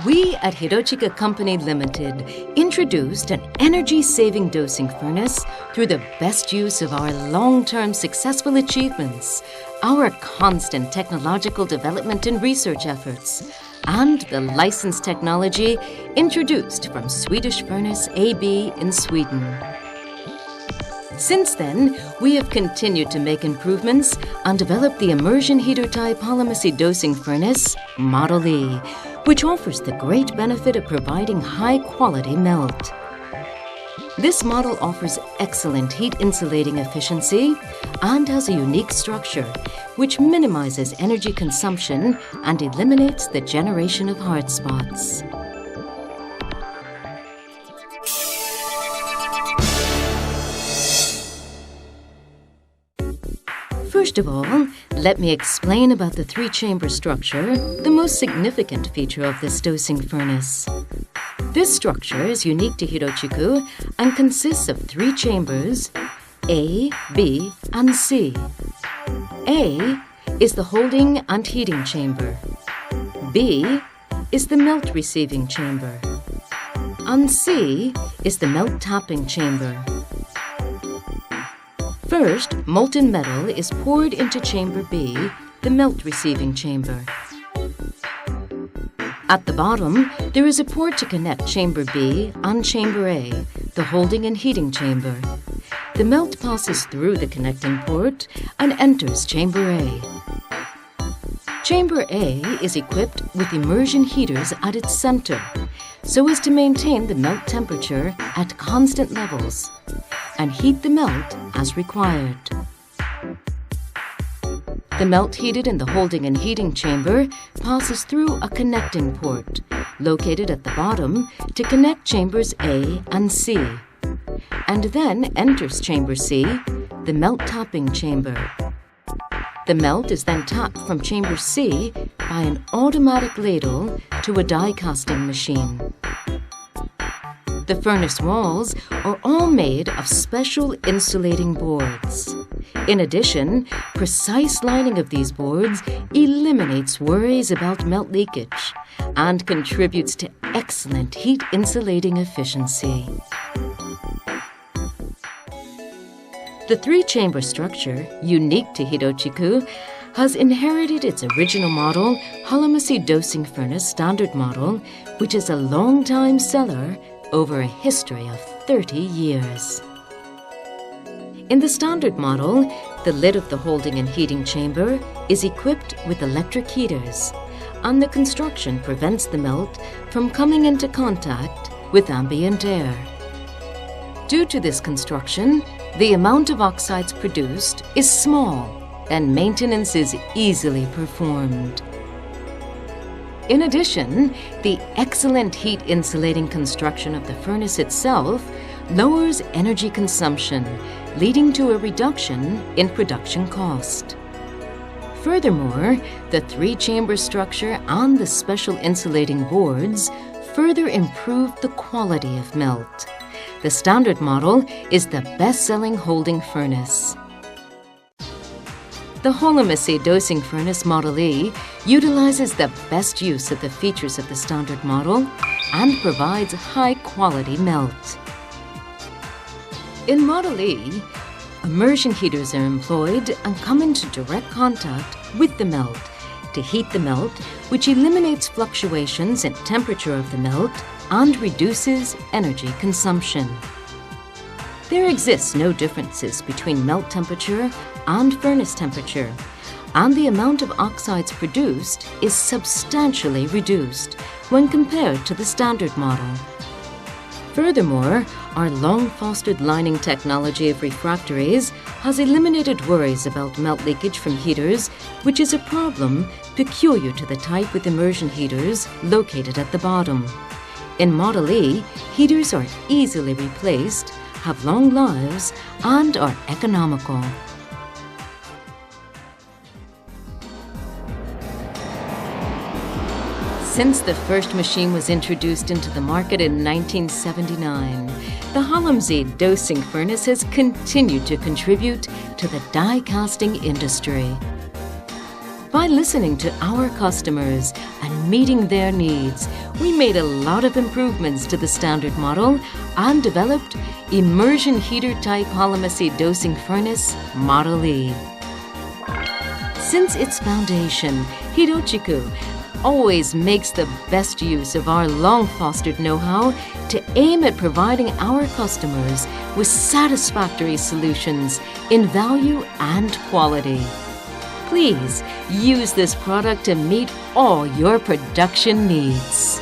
We at HIROCHIKU Company Limited introduced an energy-saving dosing furnace through the best use of our long-term successful achievements, our constant technological development and research efforts, and the licensed technology introduced from Swedish Furnace AB in Sweden. Since then, we have continued to make improvements and develop the immersion heater type Holimesy dosing furnace, Model E, which offers the great benefit of providing high-quality melt. This model offers excellent heat insulating efficiency and has a unique structure which minimizes energy consumption and eliminates the generation of hard spots. First of all, let me explain about the three-chamber structure, the most significant feature of this dosing furnace. This structure is unique to HIROCHIKU and consists of three chambers, A, B, and C. A is the holding and heating chamber. B is the melt receiving chamber. And C is the melt tapping chamber. First, molten metal is poured into chamber B, the melt receiving chamber. At the bottom, there is a port to connect chamber B and chamber A, the holding and heating chamber. The melt passes through the connecting port and enters chamber A. Chamber A is equipped with immersion heaters at its center, so as to maintain the melt temperature at constant levels and heat the melt as required. The melt heated in the holding and heating chamber passes through a connecting port located at the bottom to connect chambers A and C, and then enters chamber C, the melt tapping chamber. The melt is then tapped from chamber C by an automatic ladle to a die casting machine. The furnace walls are all made of special insulating boards. In addition, precise lining of these boards eliminates worries about melt leakage and contributes to excellent heat insulating efficiency. The three-chamber structure, unique to HIROCHIKU, has inherited its original model, Holimesy dosing furnace standard model, which is a long-time seller over a history of 30 years. In the standard model, the lid of the holding and heating chamber is equipped with electric heaters, and the construction prevents the melt from coming into contact with ambient air. Due to this construction, the amount of oxides produced is small and maintenance is easily performed. In addition, the excellent heat insulating construction of the furnace itself lowers energy consumption, leading to a reduction in production cost. Furthermore, the three-chamber structure and the special insulating boards further improve the quality of melt. The standard model is the best-selling holding furnace. The Holimesy dosing furnace Model E utilizes the best use of the features of the standard model and provides high-quality melt. In Model E, immersion heaters are employed and come into direct contact with the melt to heat the melt, which eliminates fluctuations in temperature of the melt and reduces energy consumption. There exists no differences between melt temperature and furnace temperature, and the amount of oxides produced is substantially reduced when compared to the standard model. Furthermore, our long-fostered lining technology of refractories has eliminated worries about melt leakage from heaters, which is a problem peculiar to the type with immersion heaters located at the bottom. In Model E, heaters are easily replaced, have long lives, and are economical. Since the first machine was introduced into the market in 1979, the Holimesy dosing furnace has continued to contribute to the die casting industry. By listening to our customers and meeting their needs, we made a lot of improvements to the standard model and developed immersion heater type Holimesy dosing furnace Model E. Since its foundation, HIROCHIKU always makes the best use of our long-fostered know-how to aim at providing our customers with satisfactory solutions in value and quality. Please use this product to meet all your production needs.